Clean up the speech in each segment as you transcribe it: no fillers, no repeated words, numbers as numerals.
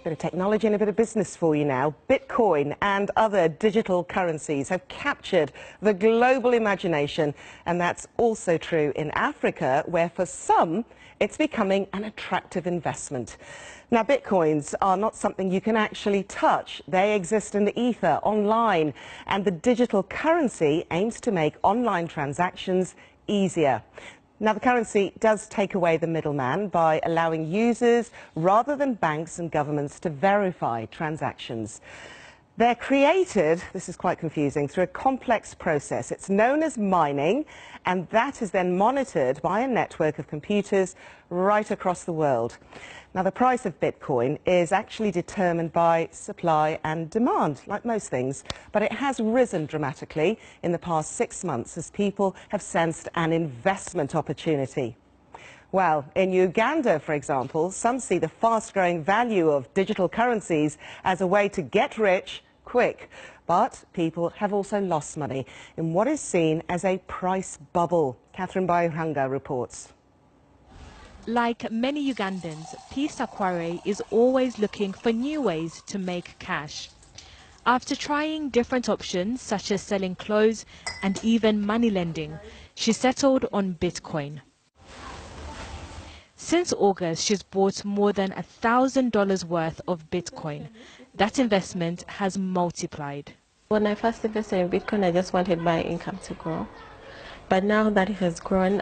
Bit of technology and a bit of business for you now. Bitcoin and other digital currencies have captured the global imagination, and that's also true in Africa, where for some it's becoming an attractive investment. Now, bitcoins are not something you can actually touch. They exist in the ether, online, and the digital currency aims to make online transactions easier. Now, the currency does take away the middleman by allowing users, rather than banks and governments, to verify transactions. They're created, this is quite confusing, through a complex process. It's known as mining, and that is then monitored by a network of computers right across the world. Now, the price of Bitcoin is actually determined by supply and demand, like most things, but it has risen dramatically in the past 6 months as people have sensed an investment opportunity. Well, in Uganda, for example, some see the fast-growing value of digital currencies as a way to get rich quick. But people have also lost money in what is seen as a price bubble. Catherine Bayuhanga reports. Like many Ugandans, Pisa Kware is always looking for new ways to make cash. After trying different options, such as selling clothes and even money lending, she settled on Bitcoin. Since August, she's bought more than $1,000 worth of Bitcoin. That investment has multiplied. When I first invested in Bitcoin, I just wanted my income to grow. But now that it has grown,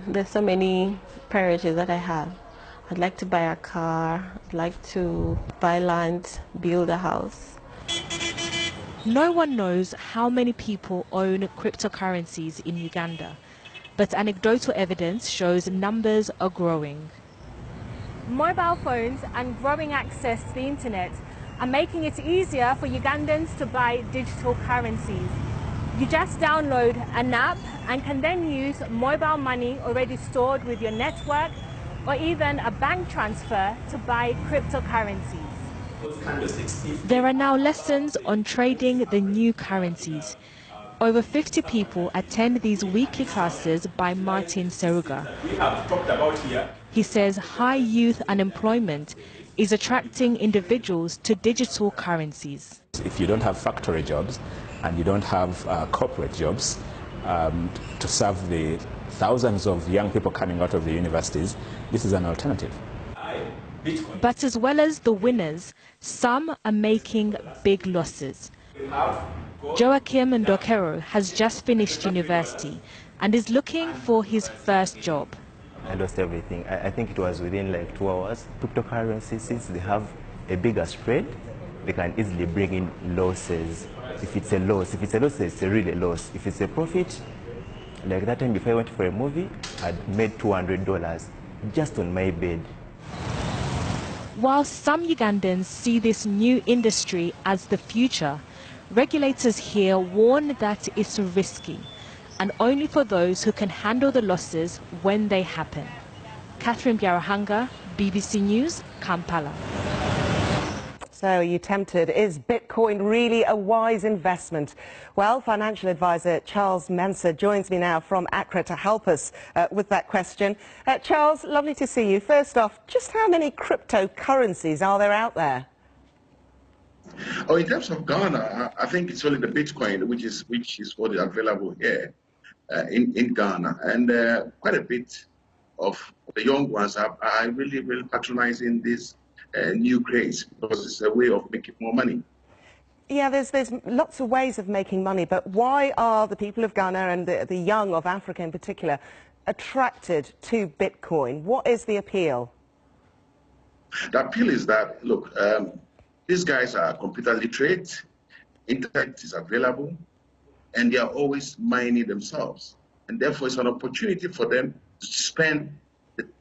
there's so many priorities that I have. I'd like to buy a car, I'd like to buy land, build a house. No one knows how many people own cryptocurrencies in Uganda, but anecdotal evidence shows numbers are growing. Mobile phones and growing access to the internet are making it easier for Ugandans to buy digital currencies. You just download an app and can then use mobile money already stored with your network or even a bank transfer to buy cryptocurrencies. There are now lessons on trading the new currencies. Over 50 people attend these weekly classes by Martin Serugga. He says high youth unemployment is attracting individuals to digital currencies. If you don't have factory jobs and you don't have corporate jobs to serve the thousands of young people coming out of the universities, this is an alternative. But as well as the winners, some are making big losses. Joachim Ndokero has just finished university and is looking for his first job. I lost everything. I think it was within like 2 hours. Cryptocurrencies, since they have a bigger spread, they can easily bring in losses. If it's a loss, it's a really loss. If it's a profit, like that time before I went for a movie, I'd made $200 just on my bed. While some Ugandans see this new industry as the future, regulators here warn that it's risky and only for those who can handle the losses when they happen. Catherine Bayuhanga, BBC News, Kampala. So are you tempted? Is Bitcoin really a wise investment? Well, financial advisor Charles Mensah joins me now from Accra to help us with that question. Charles, lovely to see you. First off, just how many cryptocurrencies are there out there? Oh, in terms of Ghana, I think it's only the Bitcoin which is what is available here in Ghana, and quite a bit of the young ones are really patronizing this new craze because it's a way of making more money. Yeah, there's lots of ways of making money, but why are the people of Ghana and the young of Africa in particular attracted to Bitcoin? What is the appeal? The appeal is that, look, these guys are computer literate, internet is available, and they are always mining themselves. And therefore, it's an opportunity for them to spend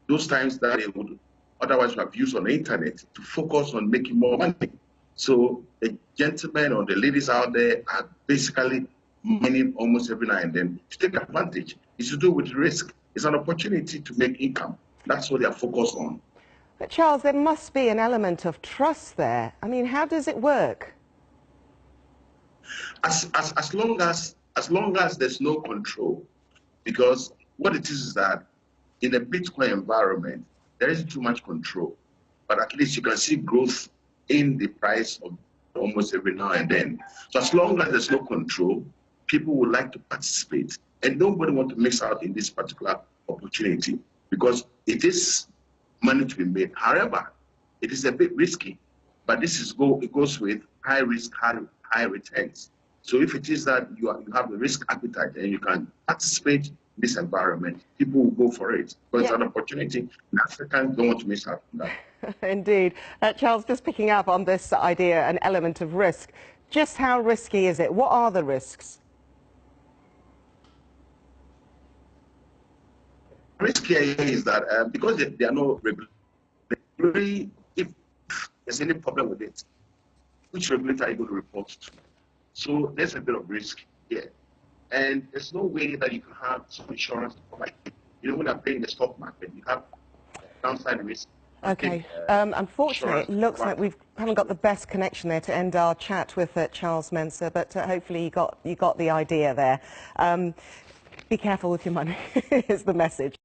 those times that they would otherwise have used on the internet to focus on making more money. So the gentlemen or the ladies out there are basically mining almost every now and then to take advantage. It's to do with risk. It's an opportunity to make income. That's what they are focused on. But Charles, there must be an element of trust there. I mean, how does it work? As long as there's no control, because what it is that in a Bitcoin environment, there isn't too much control, but at least you can see growth in the price of almost every now and then. So as long as there's no control, people would like to participate. And nobody wants to miss out in this particular opportunity because it is money to be made. However, it is a bit risky, but it goes with high risk, high returns. So if it is that you have a risk appetite and you can participate in this environment, people will go for it. Because it's an opportunity, and Africans don't want to miss out on that. Indeed. Charles, just picking up on this idea, an element of risk. Just how risky is it? What are the risks? Risk here is that because there are no regulatory, if there's any problem with it, which regulator are you going to report to? So there's a bit of risk here. And there's no way that you can have some insurance to provide. You know, when you're playing the stock market, you have downside risk. Okay. Unfortunately, it looks like we haven't got the best connection there to end our chat with Charles Mensah, but hopefully you got the idea there. Be careful with your money is the message.